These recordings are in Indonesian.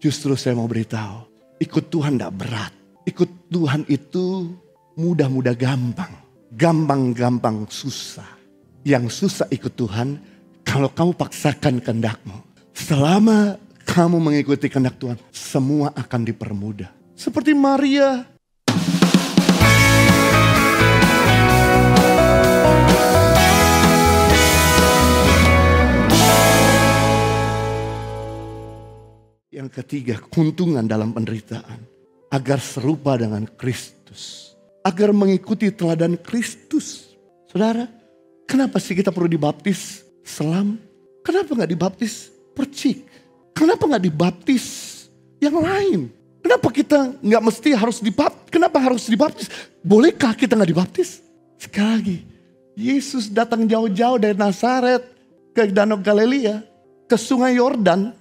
Justru saya mau beritahu, ikut Tuhan tidak berat. Ikut Tuhan itu mudah-mudah gampang. Gampang-gampang susah. Yang susah ikut Tuhan kalau kamu paksakan kehendakmu. Selama kamu mengikuti kehendak Tuhan, semua akan dipermudah. Seperti Maria. Yang ketiga, keuntungan dalam penderitaan. Agar serupa dengan Kristus. Agar mengikuti teladan Kristus. Saudara, kenapa sih kita perlu dibaptis selam? Kenapa gak dibaptis percik? Kenapa gak dibaptis yang lain? Kenapa kita gak mesti harus dibaptis? Kenapa harus dibaptis? Bolehkah kita gak dibaptis? Sekali lagi, Yesus datang jauh-jauh dari Nazaret ke Danau Galilea, ke Sungai Yordan,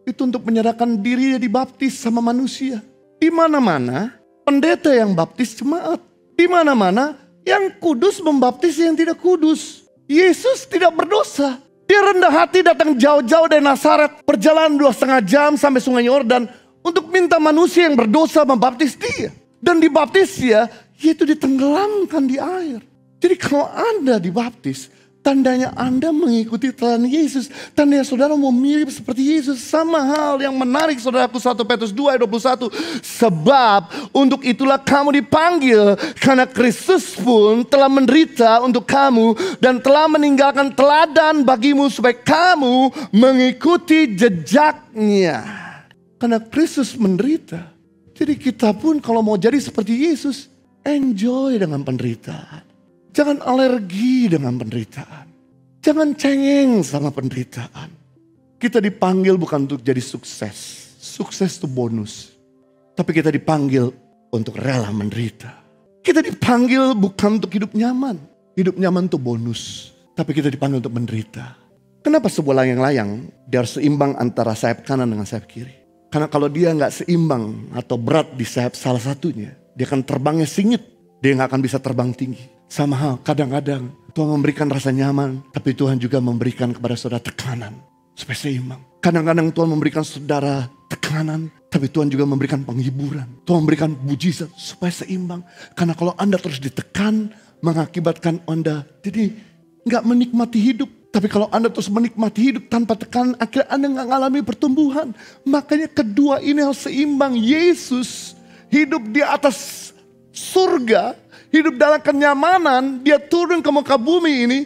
itu untuk menyerahkan diri dibaptis sama manusia. Di mana-mana pendeta yang baptis jemaat. Di mana-mana yang kudus membaptis yang tidak kudus. Yesus tidak berdosa. Dia rendah hati datang jauh-jauh dari Nazaret, perjalanan 2,5 jam sampai Sungai Yordan untuk minta manusia yang berdosa membaptis dia. Dan dibaptis dia, yaitu ditenggelamkan di air. Jadi kalau Anda dibaptis, tandanya Anda mengikuti teladan Yesus. Tandanya saudara mau mirip seperti Yesus. Sama hal yang menarik saudaraku 1 Petrus 2 ayat 21. Sebab untuk itulah kamu dipanggil. Karena Kristus pun telah menderita untuk kamu. Dan telah meninggalkan teladan bagimu supaya kamu mengikuti jejaknya. Karena Kristus menderita. Jadi kita pun kalau mau jadi seperti Yesus, enjoy dengan penderitaan. Jangan alergi dengan penderitaan. Jangan cengeng sama penderitaan. Kita dipanggil bukan untuk jadi sukses. Sukses itu bonus. Tapi kita dipanggil untuk rela menderita. Kita dipanggil bukan untuk hidup nyaman. Hidup nyaman itu bonus. Tapi kita dipanggil untuk menderita. Kenapa sebuah layang-layang dia harus seimbang antara sayap kanan dengan sayap kiri? Karena kalau dia gak seimbang atau berat di sayap salah satunya, dia akan terbangnya singit. Dia gak akan bisa terbang tinggi. Sama hal, kadang-kadang Tuhan memberikan rasa nyaman, tapi Tuhan juga memberikan kepada saudara tekanan supaya seimbang. Kadang-kadang Tuhan memberikan saudara tekanan, tapi Tuhan juga memberikan penghiburan. Tuhan memberikan mujizat supaya seimbang. Karena kalau Anda terus ditekan, mengakibatkan Anda jadi gak menikmati hidup. Tapi kalau Anda terus menikmati hidup tanpa tekanan, akhirnya Anda gak mengalami pertumbuhan. Makanya kedua ini harus seimbang. Yesus hidup di atas surga, hidup dalam kenyamanan, dia turun ke muka bumi ini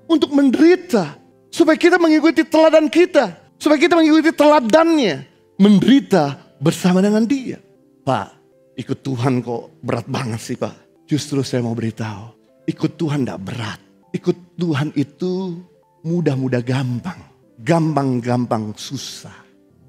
untuk menderita. Supaya kita mengikuti teladan kita. Supaya kita mengikuti teladannya. Menderita bersama dengan dia. Pak, ikut Tuhan kok berat banget sih Pak. Justru saya mau beritahu, ikut Tuhan tidak berat. Ikut Tuhan itu mudah-mudah gampang. Gampang-gampang susah.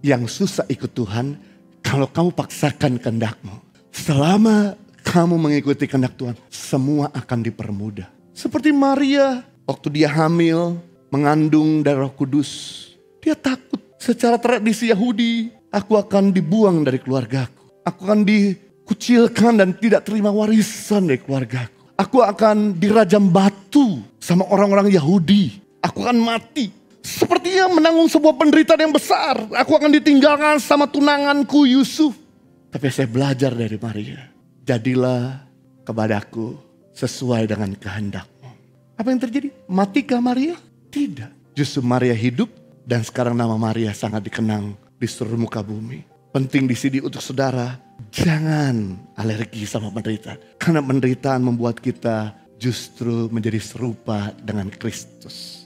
Yang susah ikut Tuhan kalau kamu paksakan kehendakmu. Selama kamu mengikuti kehendak Tuhan, semua akan dipermudah. Seperti Maria, waktu dia hamil, mengandung dari Roh Kudus. Dia takut. Secara tradisi Yahudi, aku akan dibuang dari keluargaku. Aku akan dikucilkan dan tidak terima warisan dari keluargaku. Aku akan dirajam batu sama orang-orang Yahudi. Aku akan mati. Sepertinya menanggung sebuah penderitaan yang besar. Aku akan ditinggalkan sama tunanganku Yusuf. Tapi saya belajar dari Maria. Jadilah kepadaku sesuai dengan kehendakmu. Apa yang terjadi? Matikah Maria? Tidak. Justru Maria hidup dan sekarang nama Maria sangat dikenang di seluruh muka bumi. Penting di sini untuk saudara, jangan alergi sama penderitaan. Karena penderitaan membuat kita justru menjadi serupa dengan Kristus.